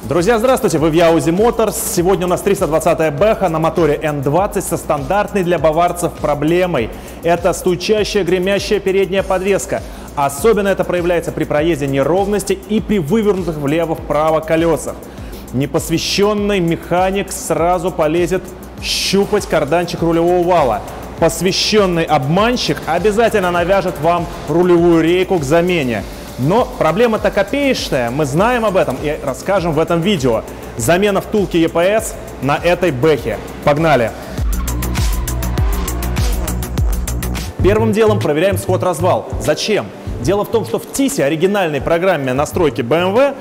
Друзья, здравствуйте! Вы в Яузи Моторс. Сегодня у нас 320-я Бэха на моторе N20 со стандартной для баварцев проблемой. Это стучащая, гремящая передняя подвеска. Особенно это проявляется при проезде неровности и при вывернутых влево-вправо колесах. Непосвященный механик сразу полезет щупать карданчик рулевого вала. Посвященный обманщик обязательно навяжет вам рулевую рейку к замене. Но проблема-то копеечная, мы знаем об этом и расскажем в этом видео. Замена втулки EPS на этой бэхе. Погнали! Первым делом проверяем сход-развал. Зачем? Дело в том, что в ТИСе, оригинальной программе настройки BMW,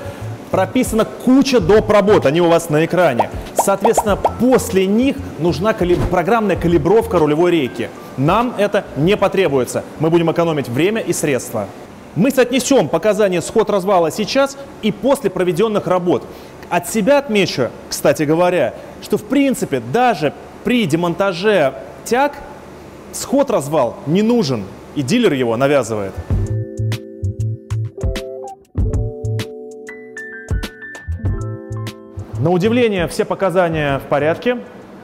прописана куча доп. Работ, они у вас на экране. Соответственно, после них нужна программная калибровка рулевой рейки. Нам это не потребуется. Мы будем экономить время и средства. Мы соотнесем показания сход-развала сейчас и после проведенных работ. От себя отмечу, кстати говоря, что в принципе даже при демонтаже тяг сход-развал не нужен, и дилер его навязывает. На удивление, все показания в порядке.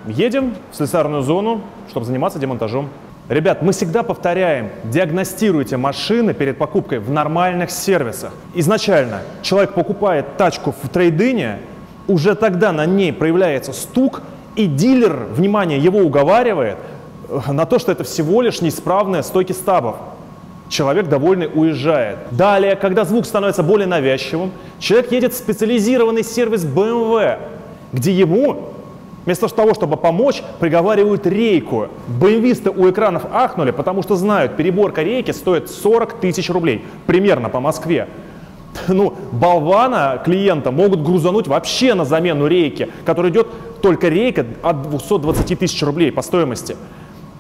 Едем в слесарную зону, чтобы заниматься демонтажом. Ребят, мы всегда повторяем, диагностируйте машины перед покупкой в нормальных сервисах. Изначально человек покупает тачку в трейд-ине, уже тогда на ней проявляется стук, и дилер, внимание, его уговаривает на то, что это всего лишь неисправные стойки стабов. Человек довольный уезжает. Далее, когда звук становится более навязчивым, человек едет в специализированный сервис BMW, где ему вместо того, чтобы помочь, приговаривают рейку. БМВисты у экранов ахнули, потому что знают, переборка рейки стоит 40 тысяч рублей. Примерно по Москве. Ну, болвана клиента могут грузануть вообще на замену рейки, которая идет только рейка от 220 тысяч рублей по стоимости.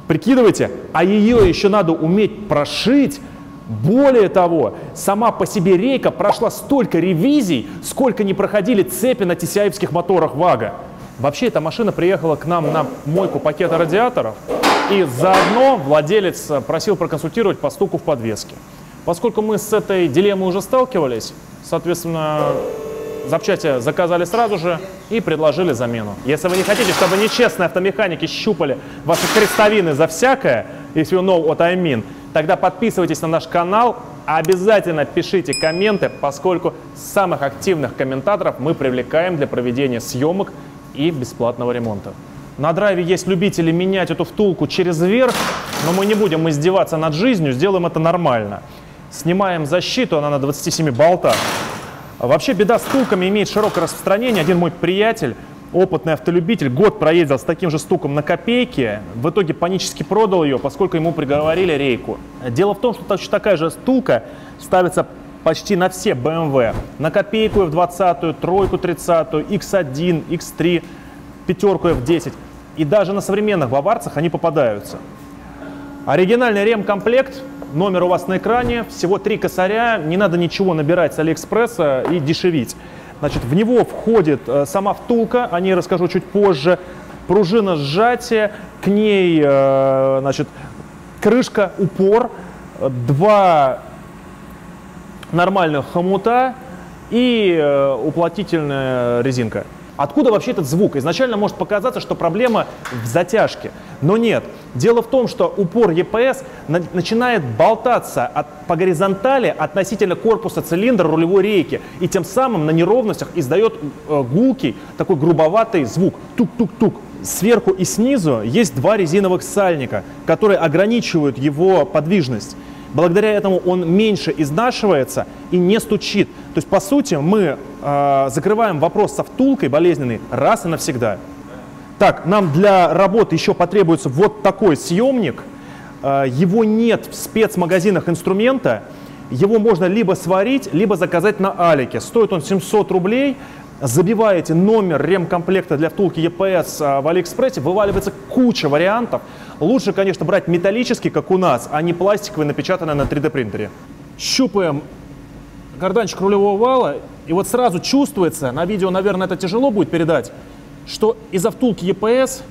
Прикидывайте, а ее еще надо уметь прошить. Более того, сама по себе рейка прошла столько ревизий, сколько не проходили цепи на TCI-евских моторах ВАГа. Вообще, эта машина приехала к нам на мойку пакета радиаторов, и заодно владелец просил проконсультировать по стуку в подвеске. Поскольку мы с этой дилеммой уже сталкивались, соответственно, запчасти заказали сразу же и предложили замену. Если вы не хотите, чтобы нечестные автомеханики щупали ваши крестовины за всякое, if you know what I mean, тогда подписывайтесь на наш канал, обязательно пишите комменты, поскольку самых активных комментаторов мы привлекаем для проведения съемок и бесплатного ремонта. На драйве есть любители менять эту втулку через верх, но мы не будем издеваться над жизнью, сделаем это нормально. Снимаем защиту, она на 27 болтах. Вообще беда с втулками имеет широкое распространение. Один мой приятель, опытный автолюбитель, год проездил с таким же стуком на копейки, в итоге панически продал ее, поскольку ему приговорили рейку. Дело в том, что точно такая же втулка ставится почти на все BMW. На копейку F20, тройку 30, X1, X3, пятерку F10. И даже на современных баварцах они попадаются. Оригинальный ремкомплект, номер у вас на экране, всего 3 косаря, не надо ничего набирать с Алиэкспресса и дешевить. Значит, в него входит сама втулка, о ней расскажу чуть позже, пружина сжатия, к ней значит, крышка, упор, 2 нормальных хомута и уплотнительная резинка. Откуда вообще этот звук? Изначально может показаться, что проблема в затяжке, но нет. Дело в том, что упор EPS начинает болтаться по горизонтали относительно корпуса цилиндра рулевой рейки, и тем самым на неровностях издает гулкий, такой грубоватый звук. Тук-тук-тук. Сверху и снизу есть 2 резиновых сальника, которые ограничивают его подвижность. Благодаря этому он меньше изнашивается и не стучит. То есть, по сути, мы закрываем вопрос со втулкой болезненной раз и навсегда. Так, нам для работы еще потребуется вот такой съемник. Его нет в спецмагазинах инструмента. Его можно либо сварить, либо заказать на Алике. Стоит он 700 рублей. Забиваете номер ремкомплекта для втулки EPS в Алиэкспрессе, вываливается куча вариантов. Лучше, конечно, брать металлический, как у нас, а не пластиковый, напечатанный на 3D принтере. Щупаем карданчик рулевого вала, и вот сразу чувствуется, на видео, наверное, это тяжело будет передать, что из-за втулки EPS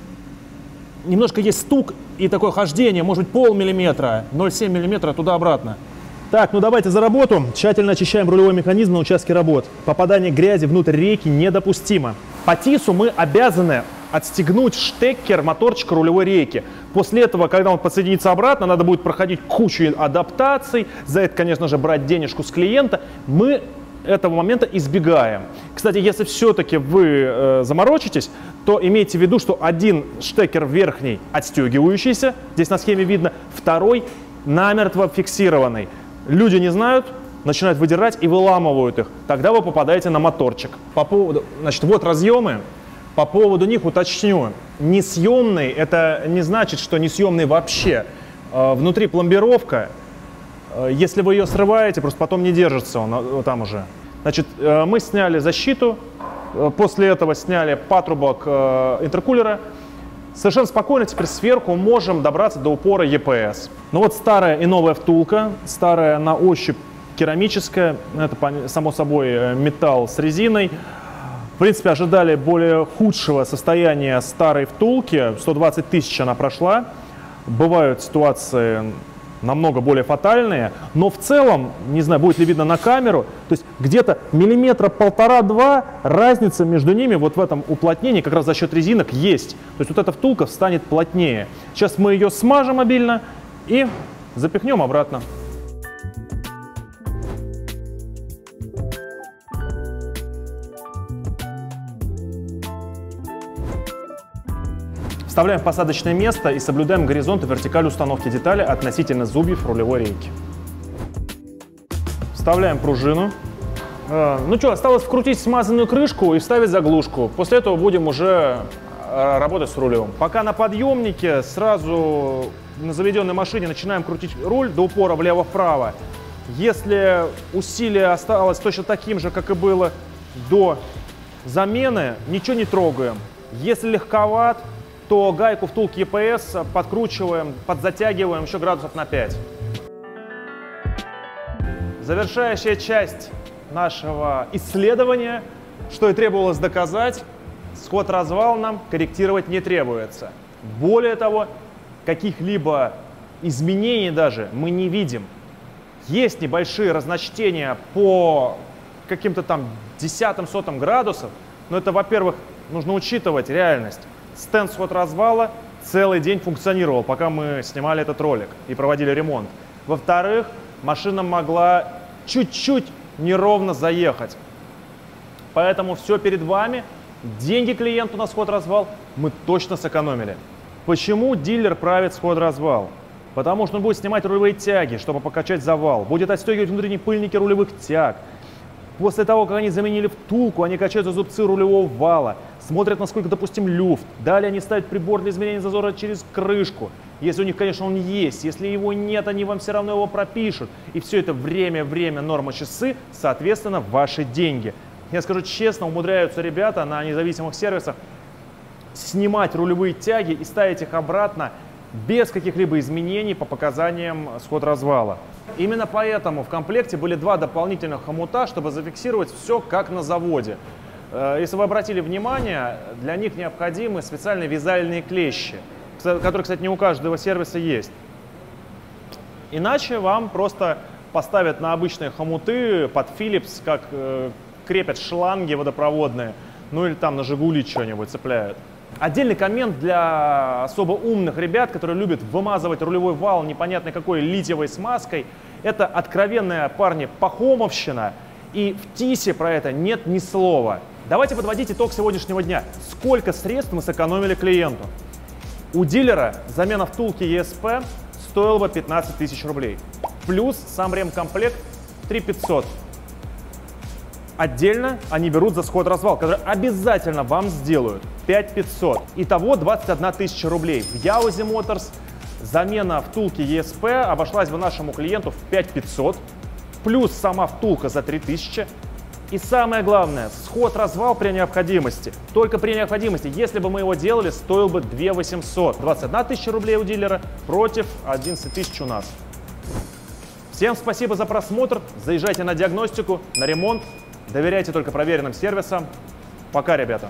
немножко есть стук и такое хождение, может быть, полмиллиметра, 0,7 миллиметра туда-обратно. Так, ну давайте за работу. Тщательно очищаем рулевой механизм на участке работ. Попадание грязи внутрь рейки недопустимо. По ТИСу мы обязаны отстегнуть штекер моторчика рулевой рейки. После этого, когда он подсоединится обратно, надо будет проходить кучу адаптаций. За это, конечно же, брать денежку с клиента. Мы этого момента избегаем. Кстати, если все-таки вы заморочитесь, то имейте в виду, что один штекер верхний отстегивающийся, здесь на схеме видно, второй намертво фиксированный. Люди не знают, начинают выдирать и выламывают их. Тогда вы попадаете на моторчик. По поводу, значит, вот разъемы. По поводу них уточню. Несъемный — это не значит, что несъемный вообще. Внутри пломбировка. Если вы ее срываете, просто потом не держится он вот там уже. Значит, мы сняли защиту, после этого сняли патрубок интеркулера. Совершенно спокойно теперь сверху можем добраться до упора EPS. Ну вот старая и новая втулка, старая на ощупь керамическая, это само собой металл с резиной. В принципе, ожидали более худшего состояния старой втулки, 120 тысяч она прошла. Бывают ситуации намного более фатальные, но в целом, не знаю, будет ли видно на камеру, то есть где-то миллиметра 1,5-2 разница между ними вот в этом уплотнении как раз за счет резинок есть. То есть вот эта втулка станет плотнее. Сейчас мы ее смажем обильно и запихнем обратно. Вставляем в посадочное место и соблюдаем горизонт и вертикаль установки детали относительно зубьев рулевой рейки. Вставляем пружину. Ну что, осталось вкрутить смазанную крышку и вставить заглушку. После этого будем уже работать с рулем. Пока на подъемнике сразу на заведенной машине начинаем крутить руль до упора влево-вправо. Если усилие осталось точно таким же, как и было до замены, ничего не трогаем. Если легковат, то гайку втулки EPS подкручиваем, подзатягиваем еще градусов на 5. Завершающая часть нашего исследования, что и требовалось доказать, сход-развал нам корректировать не требуется. Более того, каких-либо изменений даже мы не видим. Есть небольшие разночтения по каким-то там десятым, сотым градусов, но это, во-первых, нужно учитывать реальность. Стенд сход-развала целый день функционировал, пока мы снимали этот ролик и проводили ремонт. Во-вторых, машина могла чуть-чуть неровно заехать. Поэтому все перед вами. Деньги клиенту на сход-развал мы точно сэкономили. Почему дилер правит сход-развал? Потому что он будет снимать рулевые тяги, чтобы покачать завал, будет отстегивать внутренние пыльники рулевых тяг. После того, как они заменили втулку, они качают за зубцы рулевого вала, смотрят, насколько допустим люфт. Далее они ставят прибор для измерения зазора через крышку. Если у них, конечно, он есть. Если его нет, они вам все равно его пропишут. И все это время, норма, часы, соответственно, ваши деньги. Я скажу честно, умудряются ребята на независимых сервисах снимать рулевые тяги и ставить их обратно без каких-либо изменений по показаниям сход-развала. Именно поэтому в комплекте были два дополнительных хомута, чтобы зафиксировать все как на заводе. Если вы обратили внимание, для них необходимы специальные вязальные клещи, которые, кстати, не у каждого сервиса есть. Иначе вам просто поставят на обычные хомуты под Philips, как крепят шланги водопроводные, ну или там на Жигули что-нибудь цепляют. Отдельный коммент для особо умных ребят, которые любят вымазывать рулевой вал непонятной какой литиевой смазкой. Это откровенная, парни, пахомовщина, и в ТИСе про это нет ни слова. Давайте подводить итог сегодняшнего дня. Сколько средств мы сэкономили клиенту? У дилера замена втулки ESP стоила бы 15 тысяч рублей. Плюс сам ремкомплект 3500. Отдельно они берут за сход-развал, который обязательно вам сделают, 5500. Итого 21 тысяча рублей. В Яузе Моторс замена втулки ESP обошлась бы нашему клиенту в 5500, плюс сама втулка за 3000. И самое главное, сход-развал при необходимости. Только при необходимости. Если бы мы его делали, стоил бы 2800. 21 тысяча рублей у дилера против 11 тысяч у нас. Всем спасибо за просмотр. Заезжайте на диагностику, на ремонт. Доверяйте только проверенным сервисам. Пока, ребята.